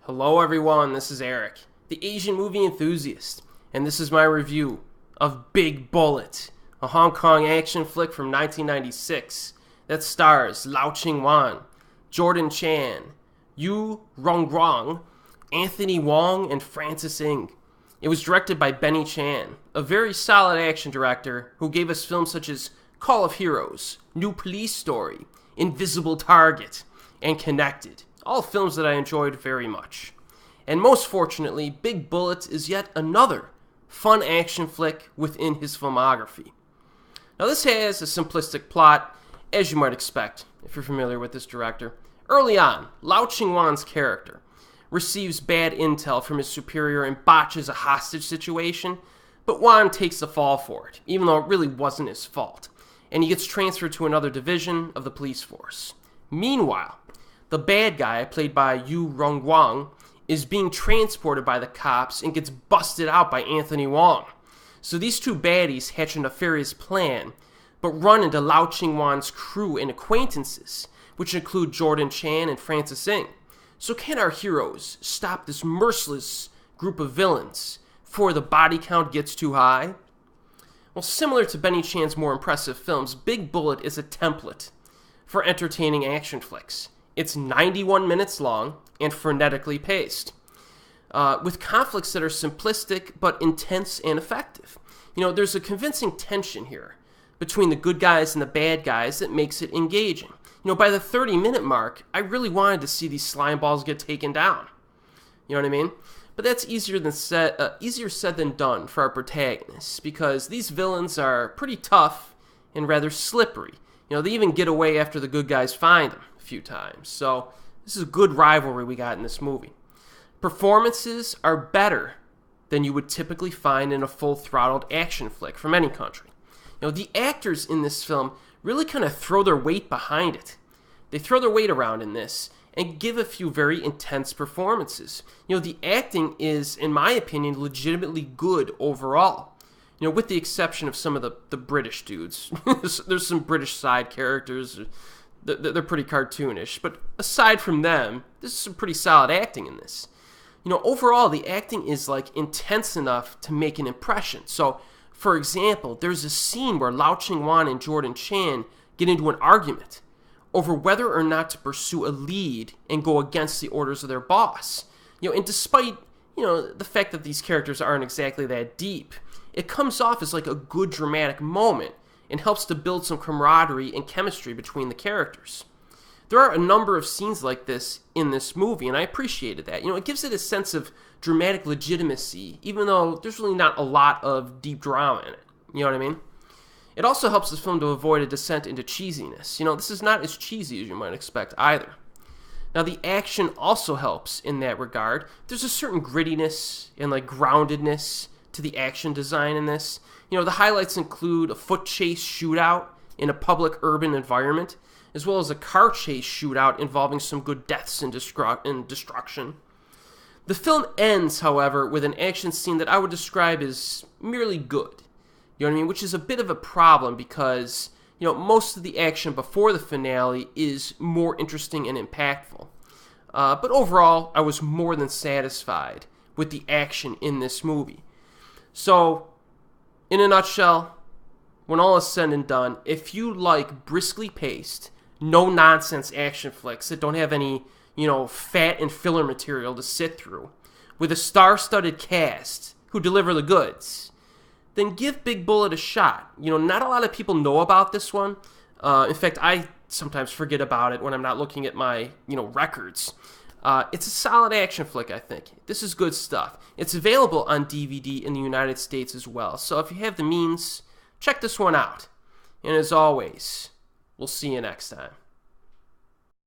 Hello everyone, this is Erik, the Asian movie enthusiast, and this is my review of Big Bullet, a Hong Kong action flick from 1996 that stars Lau Ching Wan, Jordan Chan, Yu Rongguang, Anthony Wong, and Francis Ng. It was directed by Benny Chan, a very solid action director who gave us films such as Call of Heroes, New Police Story, Invisible Target, and Connected. All films that I enjoyed very much. And most fortunately, Big Bullet is yet another fun action flick within his filmography. Now this has a simplistic plot, as you might expect, if you're familiar with this director. Early on, Lau Ching Wan's character receives bad intel from his superior and botches a hostage situation, but Wan takes the fall for it, even though it really wasn't his fault, and he gets transferred to another division of the police force. Meanwhile, the bad guy, played by Yu Rongguang, is being transported by the cops and gets busted out by Anthony Wong. So these two baddies hatch a nefarious plan, but run into Lau Ching Wan's crew and acquaintances, which include Jordan Chan and Francis Ng. So can our heroes stop this merciless group of villains before the body count gets too high? Well, similar to Benny Chan's more impressive films, Big Bullet is a template for entertaining action flicks. It's 91 minutes long and frenetically paced, with conflicts that are simplistic but intense and effective. There's a convincing tension here between the good guys and the bad guys that makes it engaging. By the 30-minute mark, I really wanted to see these slime balls get taken down. You know what I mean? But that's easier said than done for our protagonists, because these villains are pretty tough and rather slippery. They even get away after the good guys find them a few times. So this is a good rivalry we got in this movie. Performances are better than you would typically find in a full-throttled action flick from any country. The actors in this film really kind of throw their weight behind it. They throw their weight around in this and give a few very intense performances. The acting is, in my opinion, legitimately good overall. With the exception of some of the British dudes. There's some British side characters. They're pretty cartoonish. But aside from them, this is some pretty solid acting in this. Overall, the acting is intense enough to make an impression. So, for example, there's a scene where Lau Ching Wan and Jordan Chan get into an argument over whether or not to pursue a lead and go against the orders of their boss. And despite, the fact that these characters aren't exactly that deep, it comes off as a good dramatic moment and helps to build some camaraderie and chemistry between the characters. There are a number of scenes like this in this movie, and I appreciated that. It gives it a sense of dramatic legitimacy, even though there's really not a lot of deep drama in it. You know what I mean? It also helps this film to avoid a descent into cheesiness. This is not as cheesy as you might expect either. Now, the action also helps in that regard. There's a certain grittiness and groundedness to the action design in this. The highlights include a foot chase shootout in a public urban environment, as well as a car chase shootout involving some good deaths and destruction. The film ends, however, with an action scene that I would describe as merely good. You know what I mean? Which is a bit of a problem because, most of the action before the finale is more interesting and impactful. But overall, I was more than satisfied with the action in this movie. So, in a nutshell, when all is said and done, if you like briskly paced, no-nonsense action flicks that don't have any, fat and filler material to sit through, with a star-studded cast who deliver the goods, then give Big Bullet a shot. Not a lot of people know about this one. In fact, I sometimes forget about it when I'm not looking at my, records. It's a solid action flick, I think. This is good stuff. It's available on DVD in the United States as well. So if you have the means, check this one out. And as always, we'll see you next time.